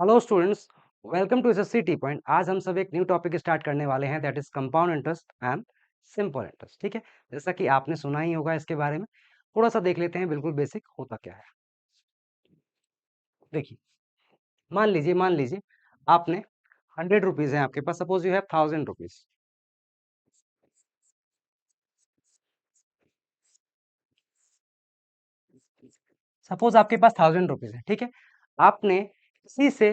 Hello students, welcome to SSC T point. आज हम सब एक न्यू टॉपिक स्टार्ट करने वाले हैं, that is compound interest and simple interest. ठीक है, जैसा कि आपने सुना ही होगा इसके बारे में, थोड़ा सा देख लेते हैं बिल्कुल बेसिक होता क्या है। देखिए, मान लीजिए आपने 100 रुपीज है आपके पास, suppose you have 1000 rupees. Suppose आपके पास 1000 रुपीज है, ठीक है। आपने किसी से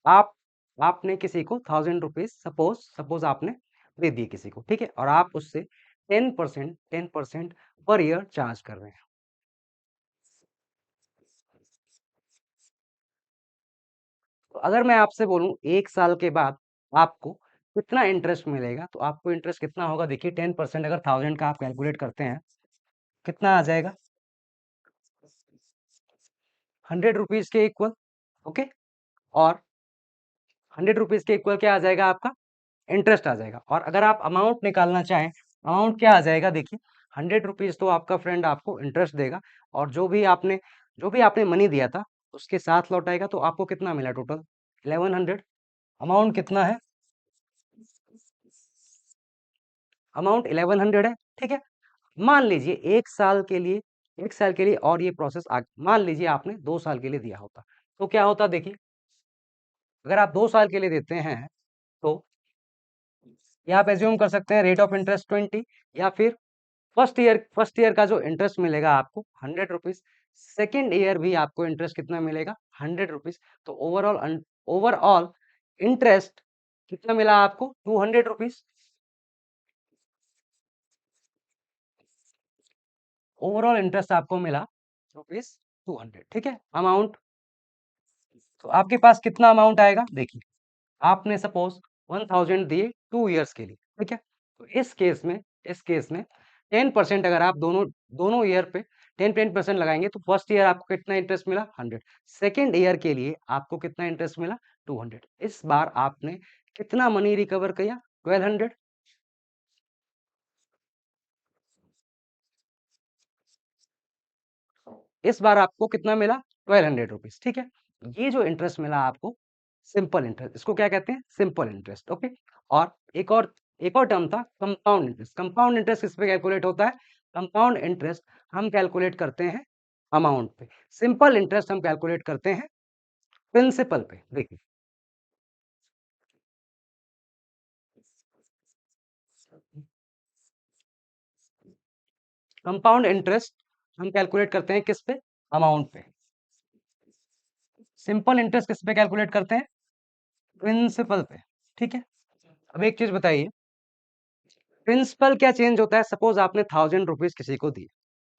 आप आपने किसी को 1000 रुपीज सपोज सपोज आपने दे दिए किसी को, ठीक है, और आप उससे 10% पर ईयर चार्ज कर रहे हैं। तो अगर मैं आपसे बोलूं 1 साल के बाद आपको कितना इंटरेस्ट मिलेगा, तो आपको इंटरेस्ट कितना होगा? देखिए, 10% अगर 1000 का आप कैलकुलेट करते हैं, कितना आ जाएगा? 100 रुपीज के इक्वल। ओके, और 100 रुपीज के इक्वल क्या आ जाएगा? आपका इंटरेस्ट आ जाएगा। और अगर आप अमाउंट निकालना चाहें, अमाउंट क्या आ जाएगा? देखिए, 100 रुपीज तो आपका फ्रेंड आपको इंटरेस्ट देगा, और जो भी आपने मनी दिया था उसके साथ लौटाएगा, तो आपको कितना मिला टोटल? 1100। अमाउंट कितना है? अमाउंट 1100 है, ठीक है। मान लीजिए 1 साल के लिए और ये प्रोसेस मान लीजिए आपने 2 साल के लिए दिया होता, तो क्या होता? देखिए, अगर आप 2 साल के लिए देते हैं, तो ये आप एज्यूम कर सकते हैं रेट ऑफ इंटरेस्ट 20, या फिर फर्स्ट ईयर का जो इंटरेस्ट मिलेगा आपको 100 रुपीज, सेकेंड ईयर भी आपको इंटरेस्ट कितना मिलेगा? 100 रुपीज। तो ओवरऑल इंटरेस्ट कितना मिला आपको? 200 रुपीज। ओवरऑल इंटरेस्ट आपको मिला ₹200, ठीक है। अमाउंट, तो आपके पास कितना अमाउंट आएगा? देखिए, आपने सपोज 1000 दिए 2 इयर्स के लिए, ठीक है। तो इस केस में 10% अगर आप दोनों दोनों ईयर पे 10% लगाएंगे, तो फर्स्ट ईयर आपको कितना इंटरेस्ट मिला? 100। सेकेंड ईयर के लिए आपको कितना इंटरेस्ट मिला? 200। इस बार आपने कितना मनी रिकवर किया? 1200। इस बार आपको कितना मिला? 1200 रुपीज, ठीक है। ये जो इंटरेस्ट मिला आपको, सिंपल इंटरेस्ट, इसको क्या कहते हैं? Simple interest. ओके, और एक और टर्म था कंपाउंड इंटरेस्ट। कंपाउंड इंटरेस्ट किस पे कैलकुलेट होता है? कंपाउंड इंटरेस्ट हम कैलकुलेट करते हैं अमाउंट पे, सिंपल इंटरेस्ट हम कैलकुलेट करते हैं प्रिंसिपल पे। देखिए, कंपाउंड इंटरेस्ट हम कैलकुलेट करते हैं किस पे? अमाउंट पे। सिंपल इंटरेस्ट किस पे कैलकुलेट करते हैं? प्रिंसिपल पे, ठीक है। अब एक चीज बताइए, प्रिंसिपल क्या चेंज होता है? सपोज आपने 1000 रुपीज किसी को दिए,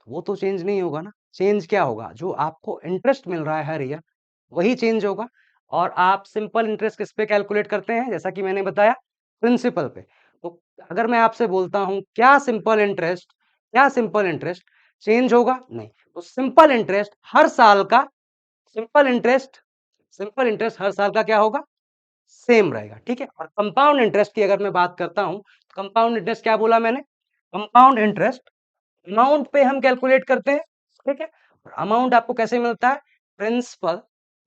वो तो चेंज नहीं होगा ना। चेंज क्या होगा? जो आपको इंटरेस्ट मिल रहा है हर ईयर, वही चेंज होगा। और आप सिंपल इंटरेस्ट किस पे कैलकुलेट करते हैं? जैसा कि मैंने बताया, प्रिंसिपल पे। तो अगर मैं आपसे बोलता हूं क्या सिंपल इंटरेस्ट चेंज होगा? नहीं। तो सिंपल इंटरेस्ट सिंपल इंटरेस्ट हर साल का क्या होगा? सेम रहेगा, ठीक है। और कंपाउंड इंटरेस्ट की अगर मैं बात करता हूं, कंपाउंड इंटरेस्ट क्या बोला मैंने? कंपाउंड इंटरेस्ट अमाउंट पे हम कैलकुलेट करते हैं, ठीक है। और अमाउंट आपको कैसे मिलता है? प्रिंसिपल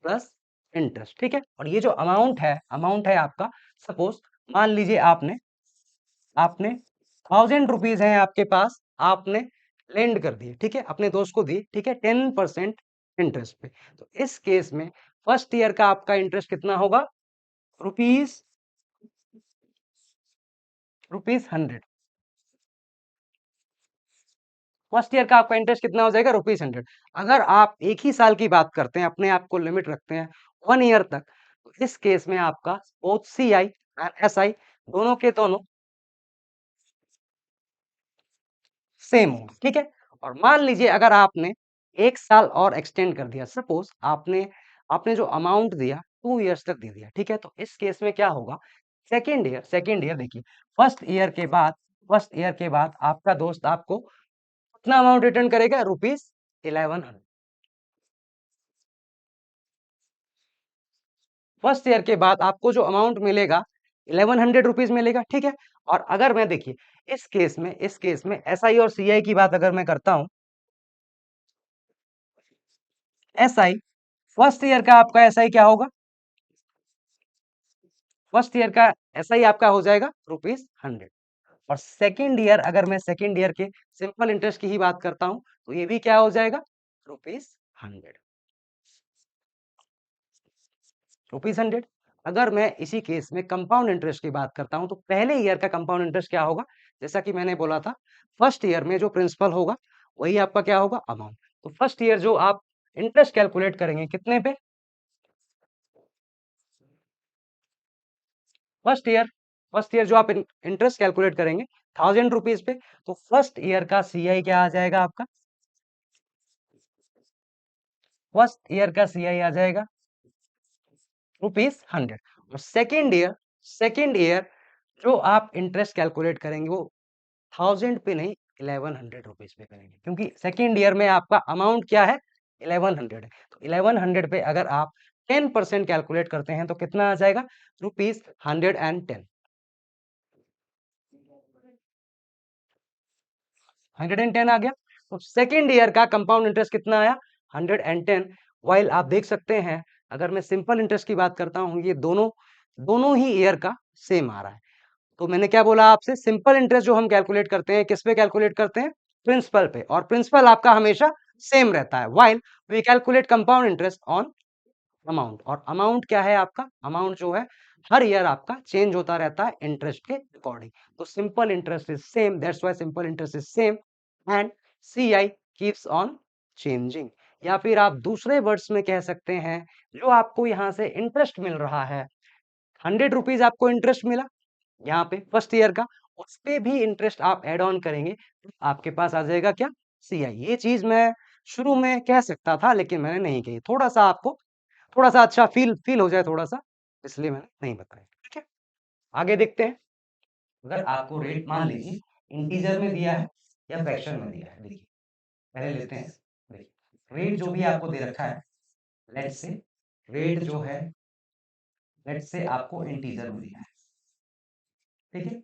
प्लस इंटरेस्ट, ठीक है। और ये जो अमाउंट है आपका, सपोज मान लीजिए आपने आपने 1000 रुपीज है आपके पास, आपने लेंड कर दिए, ठीक है, अपने दोस्त को दिए, ठीक है, 10% इंटरेस्ट पे। तो इस केस में फर्स्ट ईयर का आपका इंटरेस्ट कितना होगा? Rupees rupees 100। फर्स्ट ईयर का आपका इंटरेस्ट कितना हो जाएगा? ₹100। अगर आप एक ही साल की बात करते हैं, अपने आप को लिमिट रखते हैं 1 ईयर तक, तो इस केस में आपका बोथ सीआई एंड एसआई दोनों के दोनों सेम हो, ठीक है। और मान लीजिए अगर आपने 1 साल और एक्सटेंड कर दिया, सपोज आपने आपने जो अमाउंट दिया 2 इयर्स तक दे दिया, ठीक है। तो इस केस में क्या होगा? सेकेंड ईयर देखिए, फर्स्ट ईयर के बाद आपका दोस्त आपको कितना अमाउंट रिटर्न करेगा? ₹1100। फर्स्ट ईयर के बाद आपको जो अमाउंट मिलेगा 1100 रुपीज मिलेगा, ठीक है। और अगर मैं देखिए, इस केस में एसआई और सीआई की बात अगर मैं करता हूं, एसआई फर्स्ट ईयर का आपका एसआई क्या होगा? फर्स्ट ईयर का ऐसा ही आपका हो जाएगा ₹100। और सेकंड ईयर, अगर मैं सेकंड ईयर के सिंपल इंटरेस्ट की ही बात करता हूं, तो ये भी क्या हो जाएगा, ₹100। ₹100। अगर मैं इसी केस में कंपाउंड इंटरेस्ट की बात करता हूं, तो पहले ईयर का कंपाउंड इंटरेस्ट क्या होगा, जैसा कि मैंने बोला था, फर्स्ट ईयर में जो प्रिंसिपल होगा वही आपका क्या होगा, अमाउंट। तो फर्स्ट ईयर जो आप इंटरेस्ट कैलकुलेट करेंगे कितने पे, फर्स्ट ईयर, फर्स्ट ईयर जो आप इंटरेस्ट कैलकुलेट करेंगे ₹1000 पे, तो फर्स्ट ईयर का सीआई क्या आ जाएगा आपका, फर्स्ट ईयर का सीआई आ जाएगा ₹100। और सेकेंड ईयर जो आप इंटरेस्ट कैलकुलेट करेंगे वो 1000 पे नहीं, ₹1100 पे करेंगे, क्योंकि सेकेंड ईयर में आपका अमाउंट क्या है, 1100 है। तो 1100 पे अगर आप 10% कैलकुलेट करते हैं तो कितना आ जाएगा, ₹110। 110 आ गया। तो सेकेंड ईयर का कंपाउंड इंटरेस्ट कितना आया, 110। वाइल आप देख सकते हैं, अगर मैं सिंपल इंटरेस्ट की बात करता हूं, ये दोनों दोनों ही ईयर का सेम आ रहा है। तो मैंने क्या बोला आपसे, सिंपल इंटरेस्ट जो हम कैलकुलेट करते हैं किस पे कैलकुलेट करते हैं, प्रिंसिपल पे, और प्रिंसिपल आपका हमेशा सेम रहता है। While we calculate compound interest on amount. और अमाउंट क्या है आपका, अमाउंट जो है हर ईयर आपका चेंज होता रहता है इंटरेस्ट के अकॉर्डिंग। तो simple interest is same, that's why simple interest is same and CI keeps on changing. या फिर आप दूसरे वर्ड्स में कह सकते हैं, जो आपको यहाँ से इंटरेस्ट मिल रहा है, ₹100 आपको इंटरेस्ट मिला यहाँ पे फर्स्ट ईयर का, उस पे भी इंटरेस्ट आप ऐड ऑन करेंगे तो आपके पास आ जाएगा क्या, सीआई। ये चीज मैं शुरू में कह सकता था लेकिन मैंने नहीं कही, थोड़ा सा आपको थोड़ा सा अच्छा फील फील हो जाए थोड़ा सा, इसलिए मैंने नहीं बताया। ठीक है, आगे देखते हैं। अगर आपको रेट मान लीजिए इंटीजर में दिया है या फ्रैक्शन में दिया है, देखिए पहले लेते हैं। देखिए रेट जो भी आपको दे रखा है, लेट्स से रेट जो है, लेट्स से आपको इंटीजर में दिया है, ठीक है।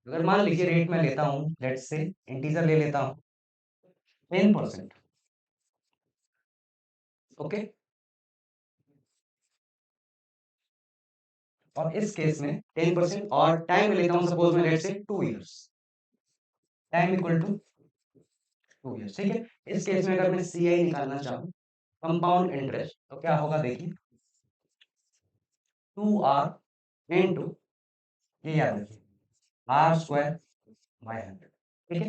अगर मान लीजिए रेट मैं लेता हूँ, लेट्स से इंटीजर ले लेता हूँ 10%, ओके। और इस केस में 10% और टाइम ले लेता हूँ, सपोज मैं let's say 2 years, time equal to 2 years, ठीक है। इस केस में अगर मैं सीआई निकालना चाहूँ, कंपाउंड इंटरेस्ट, तो क्या होगा देखिए, 2R इंटू, ये याद रखिए, R²/100, ठीक है।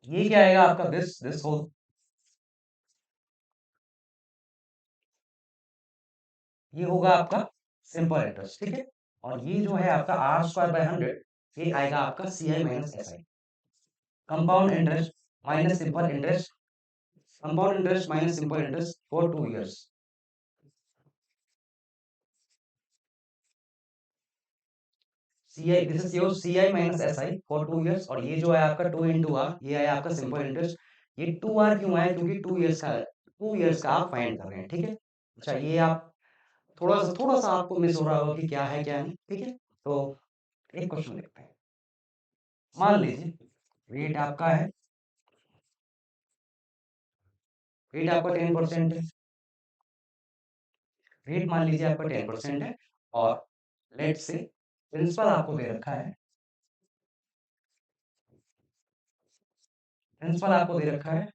ये क्या आएगा आपका, दिस होल, ये होगा आपका सिंपल इंटरेस्ट, ठीक है। और ये जो है आपका R²/100, ये आएगा आपका CI minus SI, compound interest minus simple interest, compound interest minus simple interest for 2 years. CI, this is your CI minus SI for 2 years. और ये जो है आपका 2 इंटू आर, ये है आपका सिंपल इंटरेस्ट। ये 2R क्यों आया, क्योंकि 2 इयर्स का आप फाइंड कर रहे हैं, ठीक है। अच्छा, ये आप थोड़ा सा आपको मिस हो रहा होगा कि क्या है क्या नहीं, ठीक है। तो एक क्वेश्चन देखते हैं। मान लीजिए रेट आपका है, रेट आपका 10% है, रेट मान लीजिए आपका 10% है। और लेट से प्रिंसिपल आपको दे रखा है, प्रिंसिपल आपको दे रखा है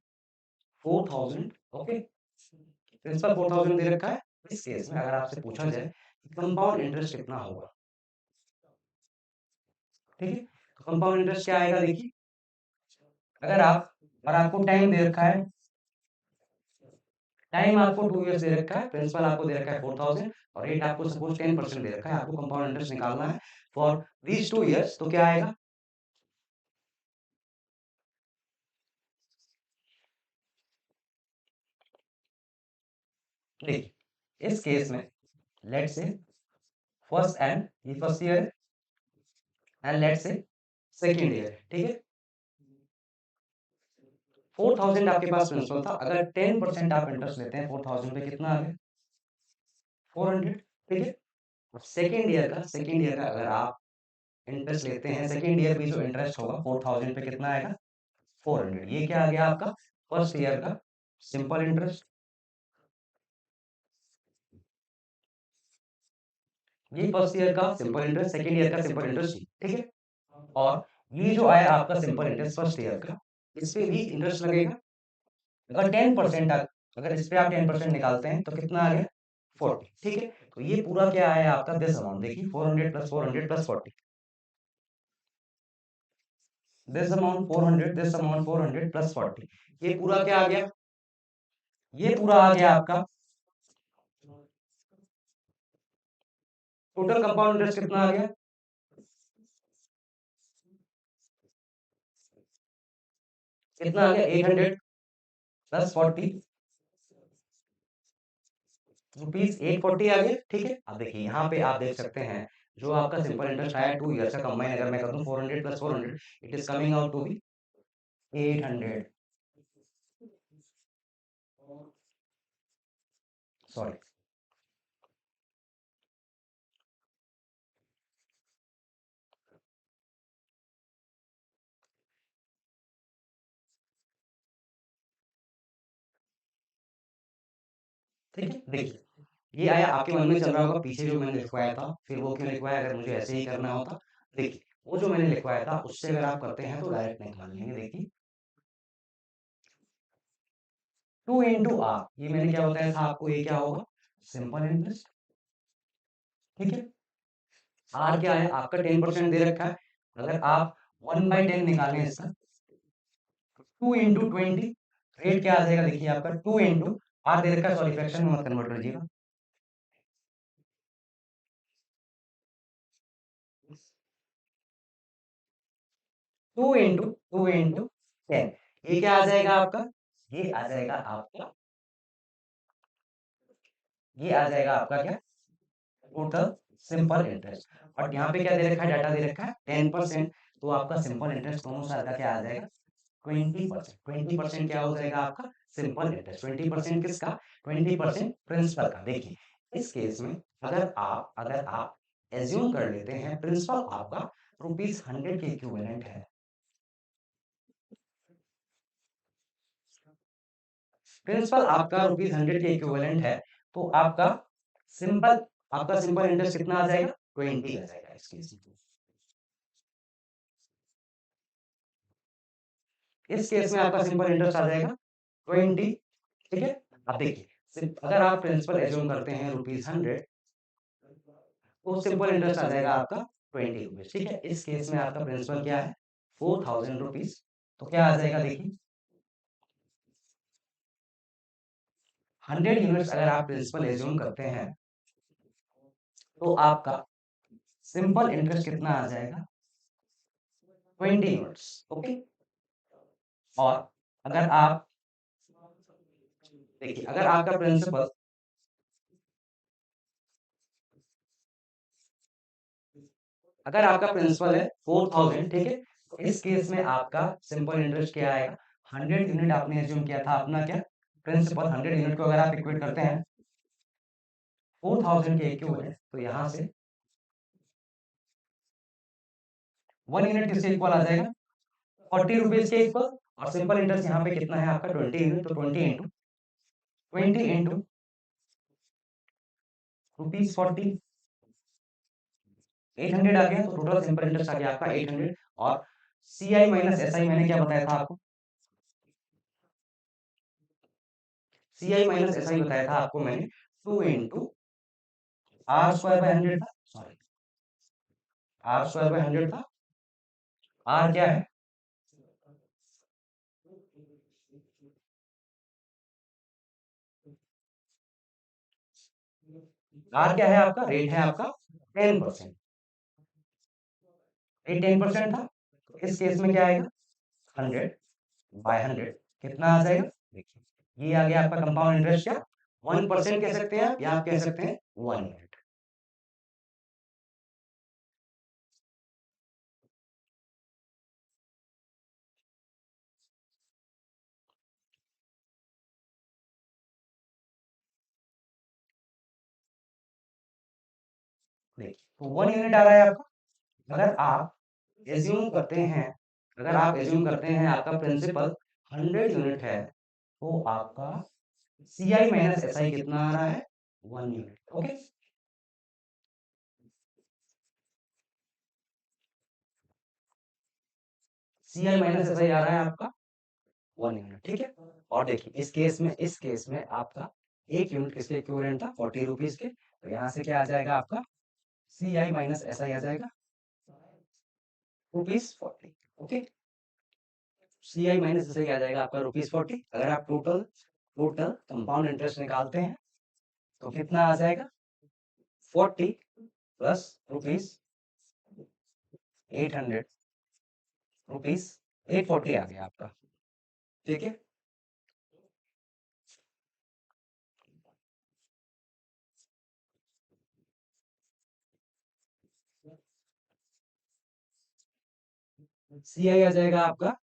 4000, ओके। प्रिंसिपल 4000 दे रखा है। इस केस में अगर आपसे पूछा जाए कि कंपाउंड इंटरेस्ट कितना होगा, ठीक है, तो कंपाउंड इंटरेस्ट क्या आएगा देखिए, अगर आप, और आपको टाइम दे रखा है, टाइम आपको 2 इयर्स दे रखा है, प्रिंसिपल आपको दे रखा है 4000, और रेट आपको सपोज 10% दे रखा है, आपको कंपाउंड इंटरेस्ट निकालना है फॉर दीज 2 इयर्स, तो क्या आएगा, देखिए इस केस में लेट से फर्स्ट एंड, ये फर्स्ट ईयर है, एंड लेट से सेकेंड ईयर है, ठीक है। 4000 आपके पास प्रिंसिपल था, अगर 10% आप इंटरेस्ट लेते हैं 4000 पे, कितना आ गया, 400, ठीक है। सेकेंड ईयर का अगर आप इंटरेस्ट लेते हैं, सेकेंड ईयर भी जो इंटरेस्ट होगा 4000 पे कितना आएगा 400। ये क्या आ गया आपका फर्स्ट ईयर का सिंपल इंटरेस्ट। ये फर्स्ट ईयर का सिंपल इंटरेस्ट, सेकेंड ईयर का सिंपल इंटरेस्ट, ठीक है। और ये जो आया आपका सिंपल इंटरेस्ट फर्स्ट ईयर का, इस पे भी इंटरेस्ट लगेगा। अगर 10% अगर इस पे आप 10% निकालते हैं तो कितना आ गया 40, ठीक है। तो ये पूरा क्या आया आपका दिस अमाउंट, देखिए 400 plus 400 plus 40, this amount 400, this amount 400 plus 40, ये पूरा क्या आ गया, ये पूरा आ गया आपका टोटल कंपाउंड इंटरेस्ट कितना आ गया, कितना आ गया 800 प्लस 40 रुपीज 840 आ गया, ठीक है। अब देखिए यहाँ पे आप देख सकते हैं जो आपका सिंपल इंटरेस्ट आया 2 ईयर का कंबाइन अगर मैं कर दूं 400 plus 400, it is coming out to be 800, sorry, ठीक है। देखिए ये आया आपके मन में चल रहा होगा पीछे जो मैंने लिखवाया था, फिर वो क्यों लिखवाया, अगर मुझे ऐसे ही करना होता। देखिए वो जो मैंने लिखवाया था उससे अगर आप करते हैं तो डायरेक्ट निकाल लेंगे। देखिए 2 इंटू आर, ये मैंने क्या बताया था आपको, ये क्या होगा सिंपल इंटरेस्ट, ठीक है। आर क्या है आपका 10% दे रखा है, अगर आप 1/10 निकालें इसका 2 इंटू 20, रेट क्या आ जाएगा, देखिए आपका 2 इंटू आर दे रखा है, सॉरी फ्रैक्शन में मत कन्वर्ट कीजिएगा, 2 इंटू 10, ये क्या आ जाएगा आपका, ये आ जाएगा आपका, ये आ जाएगा आपका क्या टोटल सिंपल इंटरेस्ट। और यहाँ पे क्या दे रखा है, डाटा दे रखा है 10%, तो आपका सिंपल इंटरेस्ट दोनों साल का क्या आ जाएगा 20%। 20% क्या हो जाएगा आपका सिंपल इंटरेस्ट, 20% किसका 20% प्रिंसिपल का। देखिए इस केस में अगर आप एज्यूम कर लेते हैं प्रिंसिपल आपका ₹100 के इक्विवेलेंट है, प्रिंसिपल आपका ₹100 के इक्विवेलेंट है, तो सिंपल आपका सिंपल इंटरेस्ट कितना आ जाएगा 20 आ जाएगा इस केस में। इस केस में आपका सिंपल इंटरेस्ट आ जाएगा 20, ठीक है। अब देखिए अगर आप प्रिंसिपल एज्यूम करते हैं ₹100, तो सिंपल इंटरेस्ट आ जाएगा आपका 20 रुपीज, ठीक है। इस केस में आपका प्रिंसिपल क्या है 4000 रुपीज, तो क्या आ जाएगा देखिए 100 यूनिट्स अगर आप प्रिंसिपल एज्यूम करते हैं तो आपका सिंपल इंटरेस्ट कितना आ जाएगा 20 यूनिट्स, ओके। और अगर आप देखिए अगर आपका प्रिंसिपल है 4000, ठीक है, तो इस केस में आपका सिंपल इंटरेस्ट क्या आएगा 100 यूनिट आपने एज्यूम किया था अपना क्या प्रिंसिपल, 100 यूनिट को अगर आप इक्वेट करते हैं 4000 के इक्विवेलेंट, तो यहाँ से 1 यूनिट किसके इक्वल आ जाएगा 40 रुपीज के इक्वल। और सिंपल इंटरेस्ट यहाँ पे कितना है आपका 20 यूनिट, तो 20 इंटू ₹40, 800 आ गया, तो टोटल सिंपल इंटरेस्ट आ गया आपका 800। और सी आई माइनस एस आई मैंने क्या बताया था आपको, सी आई माइनस एस आई बताया था आपको मैंने 2 इंटू आर स्क्वायर बाय 100 था, सॉरी आर स्क्वायर बाय 100 था। आर क्या है आर क्या है आपका रेट है आपका 10%, ये 10% था, तो इस केस में क्या आएगा 100/100 कितना आ जाएगा, देखिए ये आ गया आपका कंपाउंड इंटरेस्ट क्या 1% कह सकते हैं आप, या आप कह सकते हैं 1 यूनिट। देखिए तो 1 यूनिट आ रहा है आपका, अगर आप एज्यूम करते हैं अगर आप एज्यूम करते हैं आपका प्रिंसिपल 100 यूनिट है, तो आपका CI माइनस SI कितना आ रहा है? 1 unit. Okay, CI minus SI आ रहा है आपका 1 यूनिट, ठीक है। और देखिए इस केस में आपका 1 यूनिट किसके इक्विवेलेंट था? 40 रुपीज के। तो यहाँ से क्या आ जाएगा आपका? CI माइनस SI आ जाएगा ₹40। ओके, CI माइनस SI आ जाएगा आपका ₹40। अगर आप टोटल टोटल कंपाउंड इंटरेस्ट निकालते हैं तो कितना आ जाएगा? 40 प्लस ₹800 840 आ गया आपका, ठीक है। CI आ जाएगा आपका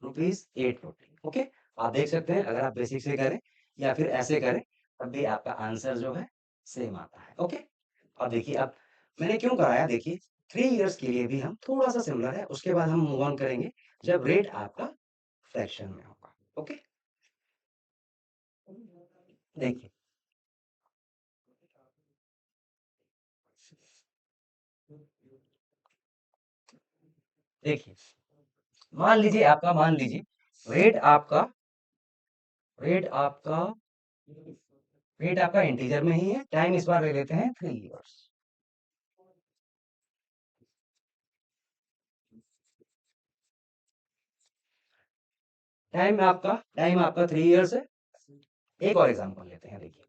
₹840। ओके, आप देख सकते हैं अगर आप बेसिक से करें या फिर ऐसे करें तब भी आपका आंसर जो है सेम आता है। ओके, और देखिए अब मैंने क्यों कराया, देखिए 3 इयर्स के लिए भी हम थोड़ा सा सिमिलर है, उसके बाद हम मूव ऑन करेंगे जब रेट आपका फ्रैक्शन में होगा। ओके, देखिए देखिए मान लीजिए रेट आपका रेट आपका इंटीजर में ही है, टाइम इस बार ले लेते हैं 3 इयर्स। टाइम आपका 3 इयर्स है। एक और एग्जांपल लेते हैं, देखिए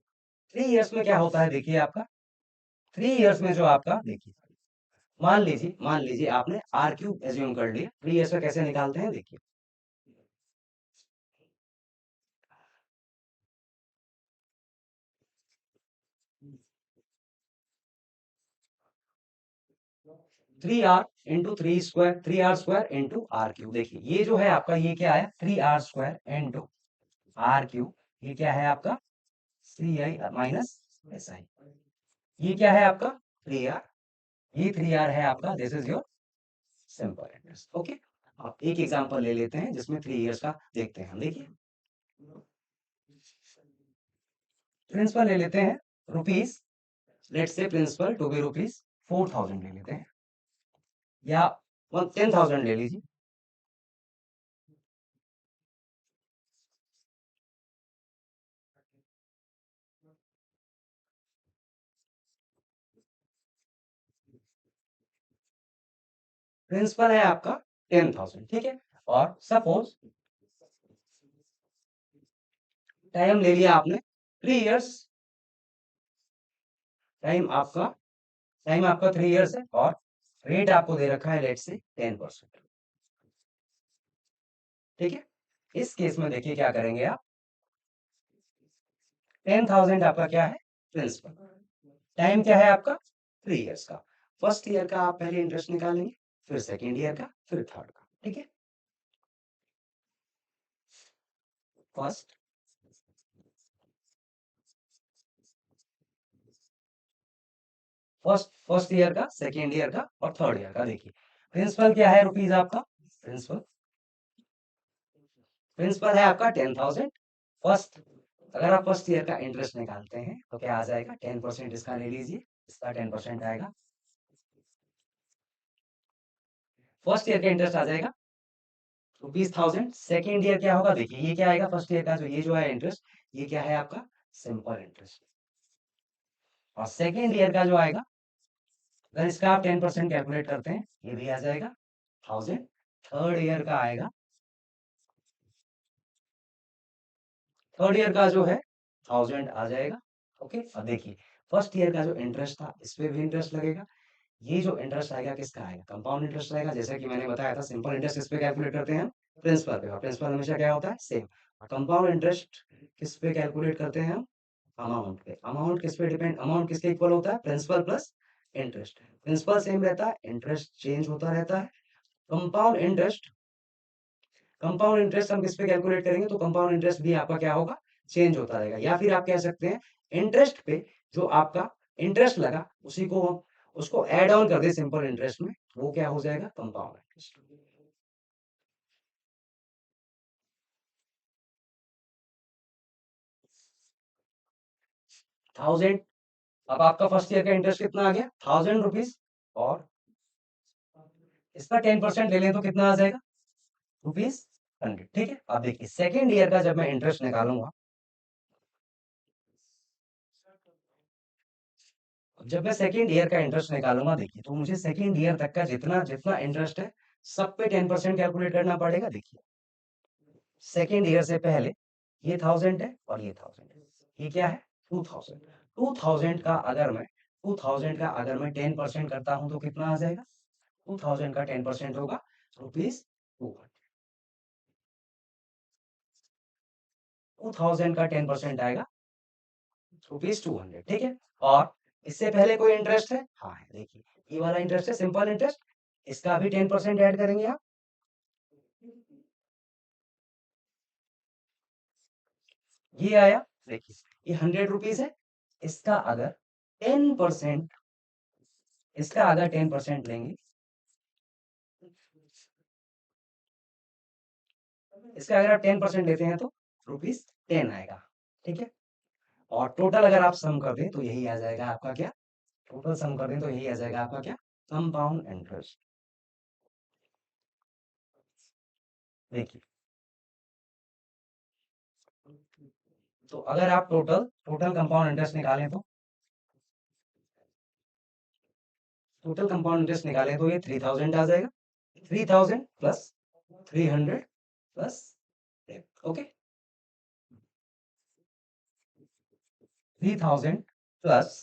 3 इयर्स में क्या होता है, देखिए आपका 3 इयर्स में जो आपका देखिए मान लीजिए आपने आर क्यूब एज्यूम कर लिया। 3 इयर्स में कैसे निकालते हैं, देखिए 3R into 3R square into R cube. देखिए ये जो है आपका, ये क्या है? 3R square into R cube. ये क्या है आपका? CI minus SI। ये क्या है आपका? 3R। ये 3R है आपका, this is your simple interest. Okay, आप एक एग्जांपल ले लेते हैं जिसमें 3 इयर्स का देखते हैं हम। देखिए प्रिंसिपल ले लेते हैं rupees, let's say principal to be rupees 4000 ले लेते हैं, या 10,000 ले लीजिए। प्रिंसिपल है आपका 10,000, ठीक है। और सपोज टाइम ले लिया आपने 3 इयर्स। टाइम आपका टाइम आपका 3 इयर्स है और रेट आपको दे रखा है लेट्स से 10%, ठीक है। इस केस में देखिए क्या करेंगे आप, 10,000 आपका क्या है? प्रिंसिपल। टाइम क्या है आपका? 3 इयर्स का। फर्स्ट ईयर का आप पहले इंटरेस्ट निकालेंगे, फिर सेकेंड ईयर का, फिर थर्ड का, ठीक है। फर्स्ट फर्स्ट ईयर का, सेकेंड ईयर का और थर्ड ईयर का। देखिए प्रिंसिपल क्या है रुपीज आपका? प्रिंसिपल प्रिंसिपल है आपका 10,000। फर्स्ट अगर आप फर्स्ट ईयर का इंटरेस्ट निकालते हैं तो क्या आ जाएगा? 10% इसका ले लीजिए, इसका 10% आएगा। फर्स्ट ईयर का इंटरेस्ट आ जाएगा ₹1000। सेकेंड ईयर क्या होगा? देखिए ये क्या आएगा? फर्स्ट ईयर का जो ये जो है इंटरेस्ट, ये क्या है आपका? Simple interest. और सेकेंड ईयर का जो आएगा, अगर इसका आप 10% कैलकुलेट करते हैं, ये भी आ जाएगा 1000। थर्ड ईयर का आएगा, थर्ड ईयर का जो है 1000 आ जाएगा। ओके, और देखिए फर्स्ट ईयर का जो इंटरेस्ट था इस पे भी इंटरेस्ट लगेगा। ये जो इंटरेस्ट आएगा किसका आएगा? कंपाउंड इंटरेस्ट आएगा। जैसे कि मैंने बताया था सिंपल इंटरेस्ट किस पे कैलकुलेट करते हैं हम? प्रिंसिपल पे। और प्रिंसिपल हमेशा क्या होता है? सेम। और कंपाउंड इंटरेस्ट किस पे कैलकुलेट करते हैं हम? अमाउंट पे। अमाउंट किसके इक्वल होता है? Principal plus interest. Principal same रहता है, इंटरेस्ट चेंज होता रहता है। कंपाउंड इंटरेस्ट कंपाउंड इंटरेस्ट हम किस पे कैलकुलेट करेंगे? तो कंपाउंड इंटरेस्ट भी आपका क्या होगा? चेंज होता रहेगा। या फिर आप कह सकते हैं इंटरेस्ट पे जो आपका इंटरेस्ट लगा उसको ऐड ऑन कर दे सिंपल इंटरेस्ट में, वो क्या हो जाएगा, कंपाउंड इंटरेस्ट। 1000, अब आपका फर्स्ट ईयर का इंटरेस्ट कितना आ गया, 1000 रुपीज, और इसका 10% ले लें तो कितना आ जाएगा, रुपीज 100। ठीक है, अब देखिए सेकेंड ईयर का जब मैं इंटरेस्ट निकालूंगा, जब मैं सेकेंड ईयर का इंटरेस्ट निकालूंगा, देखिए तो मुझे सेकेंड ईयर तक का जितना जितना इंटरेस्ट है सब पे 10% कैलकुलेट करना पड़ेगा। देखिए सेकेंड ईयर से पहले ये 1000 है और ये 1000 है, ये क्या है, 2000। 2000 का अगर मैं 2000 का अगर मैं 10% करता हूं तो कितना आ जाएगा, 2000 का 10% होगा रुपीज 200। 2000 का 10% आएगा रुपीज 200। ठीक है, और इससे पहले कोई इंटरेस्ट है, हाँ है, देखिए ये वाला इंटरेस्ट है सिंपल इंटरेस्ट, इसका भी 10% ऐड करेंगे आप, ये आया। देखिए ये 100 रुपीज है, इसका अगर 10%, इसका अगर 10% लेंगे, इसका अगर आप 10% लेते हैं तो रुपीज 10 आएगा। ठीक है, और टोटल अगर आप सम कर दें तो यही आ जाएगा आपका क्या, टोटल सम कर दें तो यही आ जाएगा आपका क्या, कंपाउंड इंटरेस्ट। देखिए तो अगर आप टोटल टोटल कंपाउंड इंटरेस्ट निकालें तो, टोटल कंपाउंड इंटरेस्ट निकालें तो ये 3000 आ जाएगा, 3000 plus 300 plus, okay, 3000 plus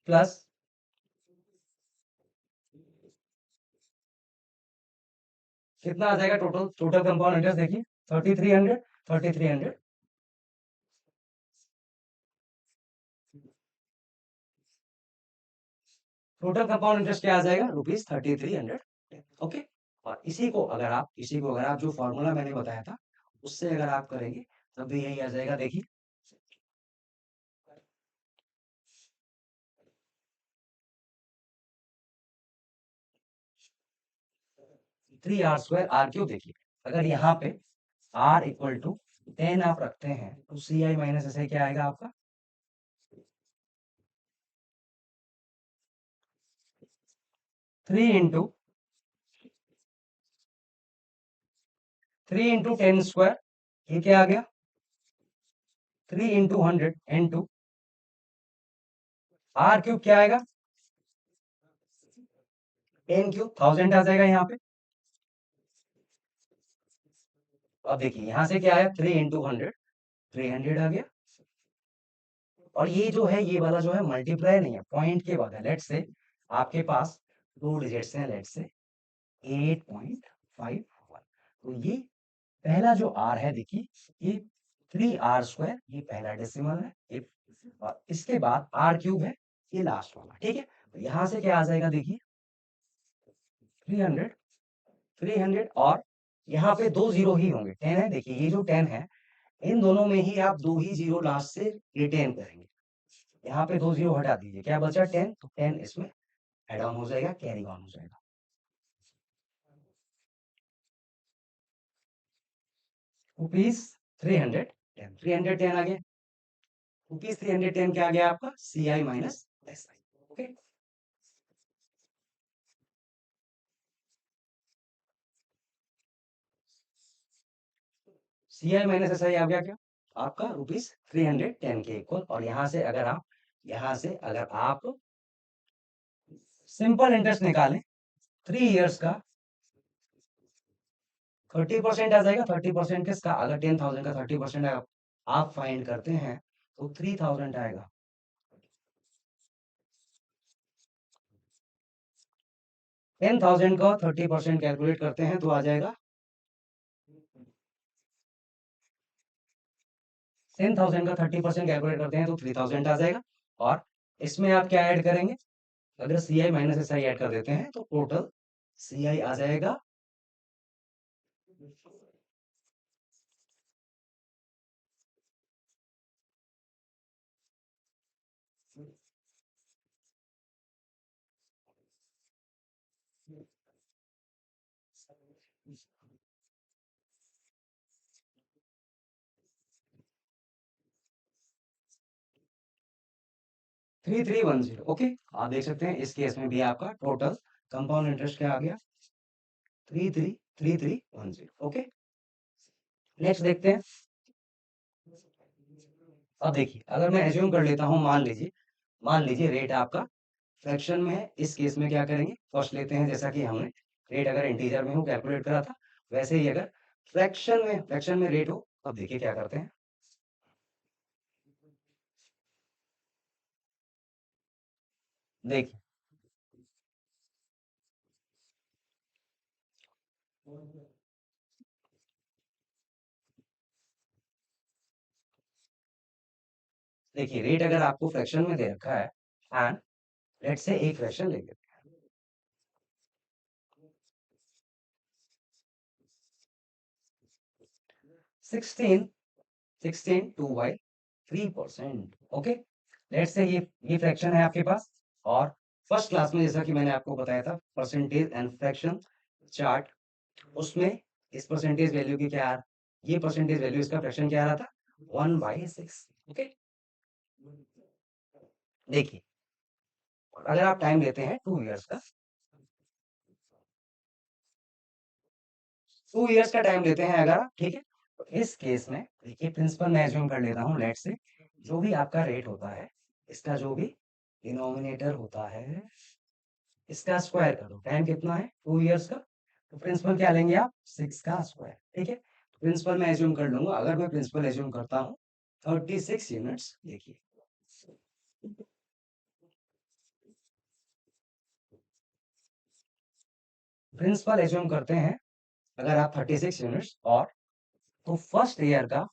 plus कितना आ जाएगा, टोटल टोटल कंपाउंड इंटरेस्ट देखिए 3300, 3300, टोटल कंपाउंड इंटरेस्ट क्या आ जाएगा, रुपीज 3300। ओके, और इसी को अगर आप जो फॉर्मूला मैंने बताया था उससे अगर आप करेंगे तब भी यही आ जाएगा। देखिए 3r² r क्यू, देखिए अगर यहाँ पे r इक्वल टू 10 आप रखते हैं तो सी आई माइनस ऐसे क्या आएगा आपका, 3 इंटू 3 इंटू 10², ये क्या आ गया, 3 इंटू 100 इंटू r³ क्या आएगा, 10³ 1000 आ जाएगा यहाँ पे। अब देखिए यहाँ से क्या आया, 3 इंटू 100, 300 आ गया, और ये जो है ये वाला जो है मल्टीप्लाई नहीं है, पॉइंट के बाद है। लेट से आपके पास दो डिजिट्स हैं, लेट से 8.51, तो ये पहला जो r है, देखिए ये 3r², ये पहला डेसिमल है, ये, और इसके बाद r³ है, ये लास्ट वाला। ठीक है, तो यहाँ से क्या आ जाएगा, देखिए 300, 300, और यहाँ पे दो जीरो ही होंगे, 10 है, देखिए ये जो 10 है इन दोनों में ही आप दो ही जीरो लास्ट से रिटेन करेंगे, यहाँ पे दो जीरो हटा दीजिए, क्या बचा 10, तो 10 इसमें एड ऑन हो जाएगा, कैरी ऑन हो जाएगा, रुपीज 310, 310 आ गया, रुपीज 310 क्या आ गया आपका, C I minus S I. Okay, C I minus S I आ गया क्या आपका, रुपीज 310 के इक्वल। और यहाँ से अगर आप सिंपल इंटरेस्ट निकालें 3 इयर्स का, 30% आ जाएगा, 30% किसका, अगर 10,000 का 30% आप फाइंड करते हैं तो 3000 आएगा। 10,000 का 30% कैलकुलेट करते हैं तो आ जाएगा 10,000 का 30% कैलकुलेट करते हैं तो 3000 आ जाएगा। और इसमें आप क्या ऐड करेंगे, अगर सी I minus S I add कर देते हैं तो टोटल सी आई आ जाएगा 3310 ओके। आप देख सकते हैं इस केस में भी आपका टोटल कंपाउंड इंटरेस्ट क्या आ गया, 333310 ओके। नेक्स्ट देखते हैं। अब देखिए अगर मैं एज्यूम कर लेता हूँ, मान लीजिए रेट आपका फ्रैक्शन में है, इस केस में क्या करेंगे, फर्स्ट लेते हैं जैसा कि हमने रेट अगर इंटीजर में हो कैलकुलेट करा था, वैसे ही अगर फ्रैक्शन में रेट हो, अब देखिए क्या करते हैं। देखिए देखिए रेट अगर आपको फ्रैक्शन में दे रखा है एंड लेट्स से एक फ्रैक्शन ले लेते हैं, 16 16 2/3%। ओके, लेट्स से ये फ्रैक्शन है आपके पास, और फर्स्ट क्लास में जैसा कि मैंने आपको बताया था परसेंटेज एंड फ्रैक्शन चार्ट, उसमें इस परसेंटेज वैल्यू की क्या, ये परसेंटेज वैल्यू इसका फ्रैक्शन क्या आ रहा था, 1/6। ओके, देखिए अगर आप टाइम लेते हैं 2 इयर्स का, 2 इयर्स का टाइम लेते हैं अगर आप, ठीक है, तो इस केस में देखिए प्रिंसिपल मैं एज्यूम कर लेता हूँ, लेट से जो भी आपका रेट होता है, इसका जो भी डिनोमिनेटर होता है, इसका स्क्वायर करो। टाइम कितना है, 2 इयर्स का, तो प्रिंसिपल क्या लेंगे आप, 6 का स्क्वायर। ठीक है, तो प्रिंसिपल मैं एज्यूम कर लूंगा, अगर मैं प्रिंसिपल एज्यूम करता हूँ 36 यूनिट्स। देखिए प्रिंसिपल एज्यूम करते हैं अगर आप 36 यूनिट्स, और तो फर्स्ट ईयर का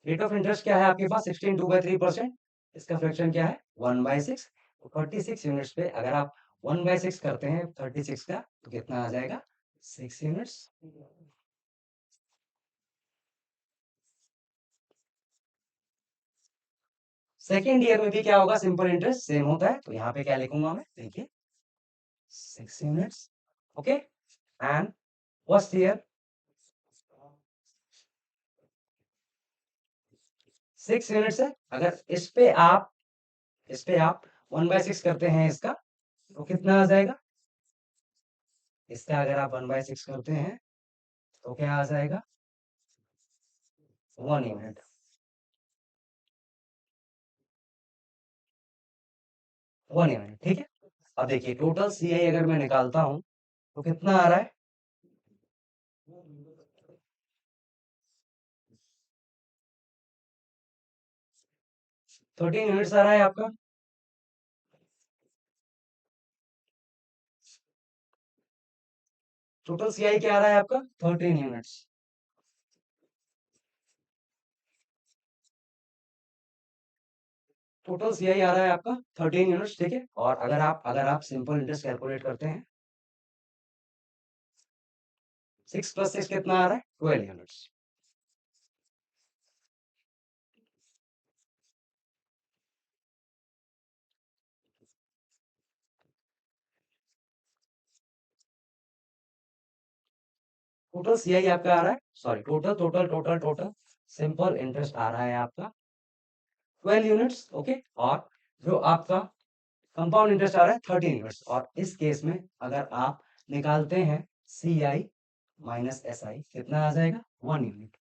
रेट ऑफ इंटरेस्ट क्या है आपके पास, 16 2/3%, इसका फ्रैक्शन क्या है 1/6। तो 36 यूनिट्स पे अगर आप 1/6 करते हैं 36 का, तो कितना आ जाएगा, 6 यूनिट्स। सेकेंड ईयर में भी क्या होगा, सिंपल इंटरेस्ट सेम होता है, तो यहाँ पे क्या लिखूंगा मैं, देखिए 6 units. Okay, and first year 6 units है, अगर इस पे आप 1/6 करते हैं इसका, तो कितना आ जाएगा, इसका अगर आप 1/6 करते हैं तो क्या आ जाएगा, 1 यूनिट। 1 यूनिट, ठीक है। अब देखिए टोटल सीआई अगर मैं निकालता हूं तो कितना आ रहा है, 13 यूनिट्स आ रहा है आपका। टोटल सीआई क्या आ रहा है आपका, 13 यूनिट्स। टोटल सीआई आ रहा है आपका 13 यूनिट्स, ठीक है। और अगर आप सिंपल इंटरेस्ट कैलकुलेट करते हैं, 6 + 6 कितना आ रहा है, 12 यूनिट्स। टोटल सीआई आपका आ रहा है, sorry total total total total simple interest आ रहा है आपका 12 यूनिट्स। ओके, और जो आपका कंपाउंड इंटरेस्ट आ रहा है 13 यूनिट्स, और इस केस में अगर आप निकालते हैं सी आई माइनस एस आई, कितना आ जाएगा, 1 unit.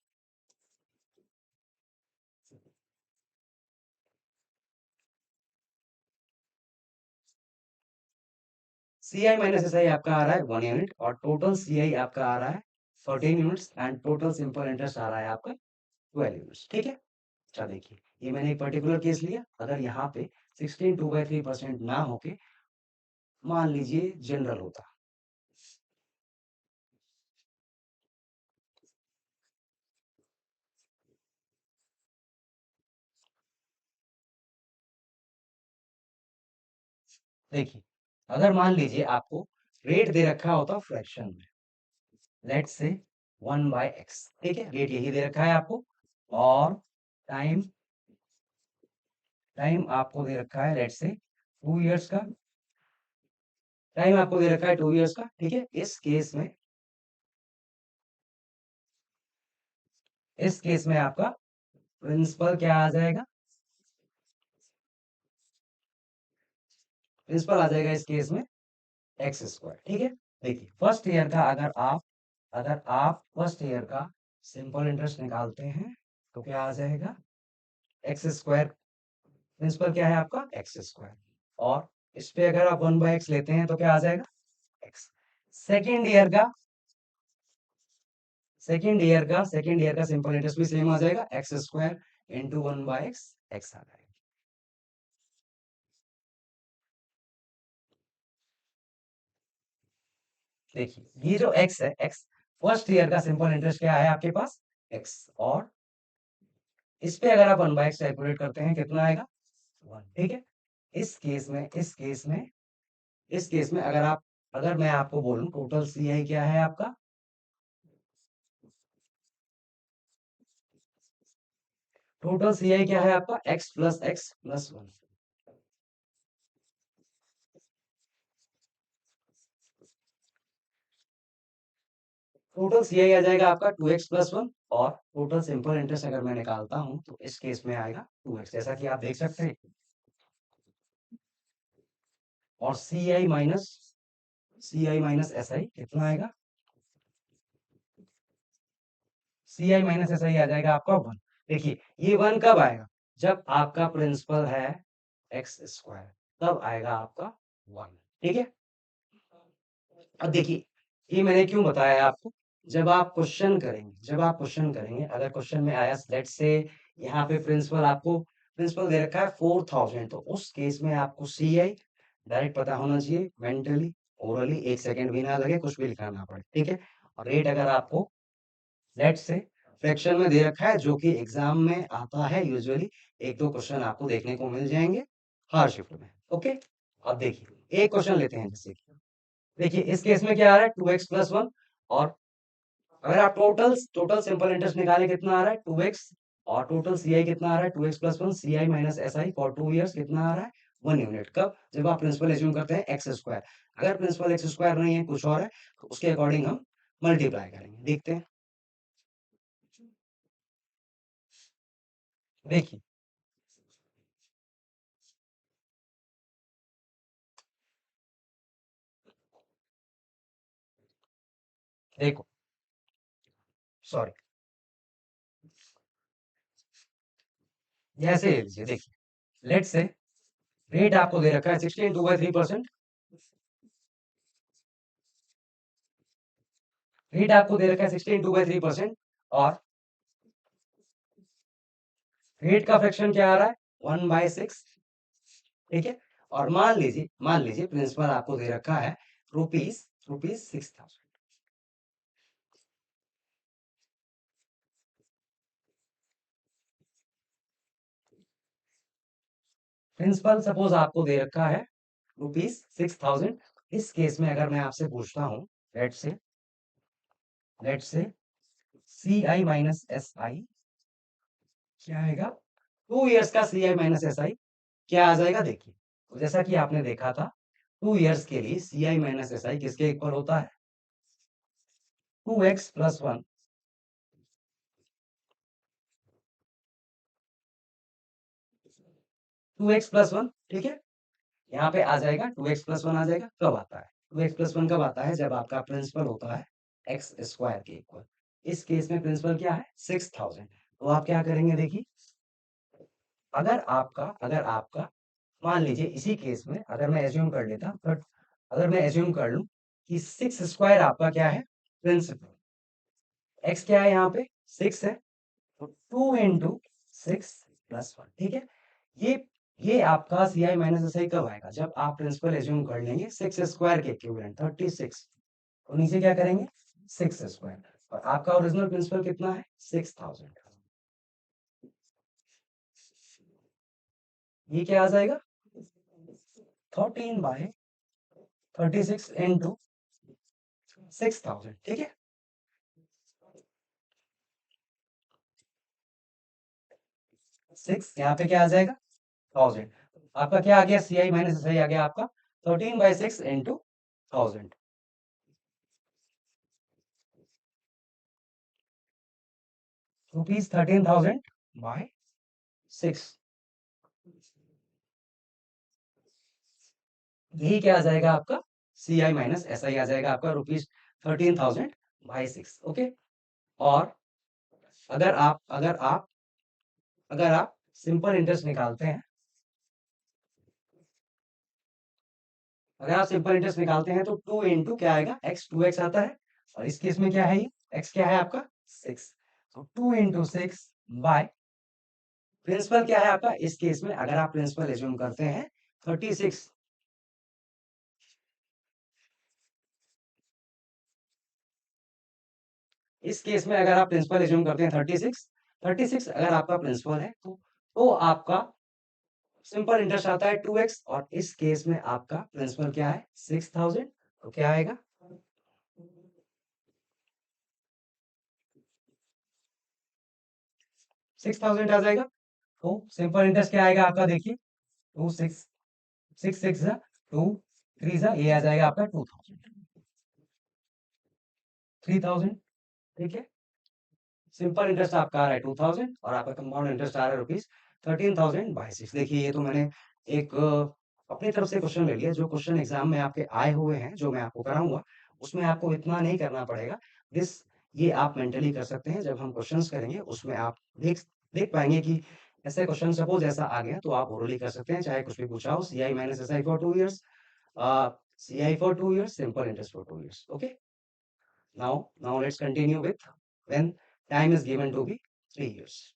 C I minus S I आपका आ रहा है 1 यूनिट, और टोटल सी आई आपका आ रहा है 13 units, and total simple interest आ रहा है आपका 12 यूनिट्स, ठीक है। अच्छा देखिए, ये मैंने एक पर्टिकुलर केस लिया, अगर यहाँ पे 16 2/3% ना होके मान लीजिए जनरल होता, देखिए अगर मान लीजिए आपको रेट दे रखा होता फ्रैक्शन में, लेट्स से 1/x, ठीक है, रेट यही दे रखा है आपको, और टाइम टाइम आपको दे रखा है लेट्स से 2 इयर्स का, टाइम आपको दे रखा है 2 इयर्स का, ठीक है। इस केस में आपका प्रिंसिपल क्या आ जाएगा, प्रिंसिपल आ जाएगा इस केस में एक्स स्क्वायर, ठीक है। देखिए फर्स्ट ईयर का अगर आप फर्स्ट ईयर का सिंपल इंटरेस्ट निकालते हैं तो क्या आ जाएगा, एक्स स्क्वायर, प्रिंसिपल क्या है आपका एक्स स्क्वायर, और इस पे अगर आप 1/x लेते हैं तो क्या आ जाएगा एक्स। सेकेंड ईयर का सेकेंड ईयर का सिंपल इंटरेस्ट भी सेम आ जाएगा, X square into 1/x, X आ जाएगा। देखिए ये जो एक्स है, एक्स फर्स्ट ईयर का सिंपल इंटरेस्ट क्या है आपके पास एक्स, और इस पे अगर आप 1/x कैलकुलेट करते हैं कितना आएगा 1, ठीक है। इस केस में अगर मैं आपको बोलूं टोटल सी आई क्या है आपका, टोटल सी आई क्या है आपका x+x+1, टोटल सी आई आ जाएगा आपका 2x+1, और टोटल सिंपल इंटरेस्ट अगर मैं निकालता हूं तो इस केस में आएगा 2x, जैसा कि आप देख सकते हैं। और सी आई माइनस एस आई कितना आएगा, सी आई माइनस एस आई आ जाएगा आपका 1। देखिए ये 1 कब आएगा, जब आपका प्रिंसिपल है एक्स स्क्वायर, तब आएगा आपका 1, ठीक है। अब देखिए ये मैंने क्यों बताया है आपको, जब आप क्वेश्चन करेंगे अगर क्वेश्चन में आया लेट्स से यहाँ पे प्रिंसिपल दे रखा है 4000, तो उस केस में आपको सी आई डायरेक्ट पता होना चाहिए, मेंटली ओरली 1 सेकेंड भी ना लगे, कुछ भी लिखना ना पड़े, ठीक है। और रेट अगर आपको लेट्स से फ्रैक्शन में दे रखा है, जो कि एग्जाम में आता है यूजुअली, 1-2 क्वेश्चन आपको देखने को मिल जाएंगे हर शिफ्ट में, ओके। अब देखिए एक क्वेश्चन लेते हैं, जैसे कि देखिए इस केस में क्या आ रहा है 2x+1, और अगर आप टोटल सिंपल इंटरेस्ट निकालें कितना आ रहा है 2x, और टोटल सी आई कितना आ रहा है 2x+1 C I minus S I for 2 years कितना आ रहा है 1 यूनिट, कब, जब आप प्रिंसिपल एज्यूम करते हैं एक्स स्क्वायर। अगर प्रिंसिपल एक्स स्क्वायर नहीं है कुछ और है तो उसके अकॉर्डिंग हम मल्टीप्लाई करेंगे, देखते हैं। देखिए देखो सॉरी, ऐसे ले लीजिए, देखिए लेट से रेट आपको दे रखा है 16/3%, रेट आपको दे रखा है 16/3%, और रेट का फ्रैक्शन क्या आ रहा है 1/6, ठीक है। और मान लीजिए प्रिंसिपल आपको दे रखा है रुपीज रुपीज 6000, प्रिंसिपल सपोज आपको दे रखा है रुपीज 6000। इस केस में अगर मैं आपसे पूछता हूँ लेट से सी आई माइनस एस आई क्या आएगा, 2 इयर्स का सी आई माइनस एस आई क्या आ जाएगा, देखिए तो जैसा कि आपने देखा था 2 इयर्स के लिए सी आई माइनस एस आई किसके इक्वल होता है 2x+1, 2x+1, ठीक है। यहाँ पे आ जाएगा 2x+1 आ जाएगा, कब आता है 2x+1 कब आता है, जब आपका प्रिंसिपल होता है एक्स स्क्वायर के इक्वल। इस केस में प्रिंसिपल क्या है 6000, तो आप क्या करेंगे, देखिए अगर आपका मान लीजिए इसी केस में अगर मैं एज्यूम कर लेता, बट अगर मैं एज्यूम कर लूं कि 6 स्क्वायर आपका क्या है प्रिंसिपल, एक्स क्या है यहाँ पे 6 है, तो 2 × 6 + 1, ठीक है। ये ये आपका सी आई माइनस एस आई कब आएगा, जब आप प्रिंसिपल एज्यूम कर लेंगे 6 स्क्वायर के इक्विवेलेंट 36, तो नीचे क्या करेंगे 6 स्क्वायर, और आपका ओरिजिनल प्रिंसिपल कितना है 6000, ये क्या आ जाएगा 13/36 × 6000, ठीक है। 6 यहाँ पे क्या आ जाएगा 1000 आपका क्या आ गया, सी आई माइनस एस आई आ गया आपका 13/6 इंटू 1000 रुपीज 13,000/6 यही क्या आ जाएगा आपका, C I minus S I आ जाएगा आपका रुपीज 13,000/6 ओके। और अगर आप सिंपल इंटरेस्ट निकालते हैं, अगर आप सिंपल इंटरेस्ट निकालते हैं तो 2 इंटू क्या आएगा, एक्स, 2x आता है। और इस केस में क्या है, ये एक्स क्या है आपका 6, तो 2 इंटू 6 बाय प्रिंसिपल क्या है आपका, इस केस में अगर आप प्रिंसिपल एज्यूम करते हैं 36, इस केस में अगर आप प्रिंसिपल एज्यूम करते हैं 36 अगर आपका प्रिंसिपल है तो आपका सिंपल इंटरेस्ट आता है 2x, और इस केस में आपका प्रिंसिपल क्या है 6000, तो क्या आएगा 6000 आ जाएगा। तो सिंपल इंटरेस्ट क्या आएगा आपका, देखिए 2 6 जा 2 3 जा, ये आ जाएगा आपका 2000 3000, ठीक है। सिंपल इंटरेस्ट आपका आ रहा है 2000 और आपका कंपाउंड इंटरेस्ट आ रहा है रुपीज 13,000/6। देखिए ये तो मैंने एक अपनी तरफ से क्वेश्चन ले लिया, जो क्वेश्चन एग्जाम में आपके आए हुए हैं जो मैं आपको कराऊंगा उसमें आपको इतना नहीं करना पड़ेगा। दिस ये आप मेंटली कर सकते हैं, जब हम क्वेश्चंस करेंगे उसमें आप देख देख पाएंगे कि ऐसे क्वेश्चन सपोज ऐसा आ गया तो आप ओरली कर सकते हैं, चाहे कुछ भी पूछा हो, C I minus S I for 2 years, C I for 2 years, simple interest for 2 years, okay. Now let's continue with when time is given to be 3 years.